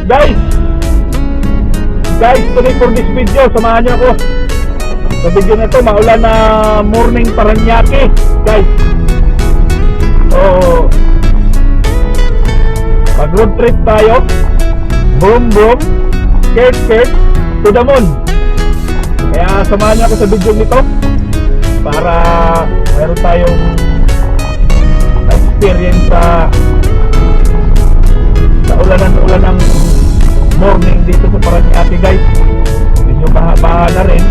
Guys, tuloy for this video, samahan niyo ako sa video na ito. Maulan na morning Paranaque, guys. So mag road trip tayo, boom boom, skirt to the moon. Kaya samahan niyo ako sa video nito para meron tayong experience sa ulan ng morning dito sa Paranaque, guys. Medyo baha na rin.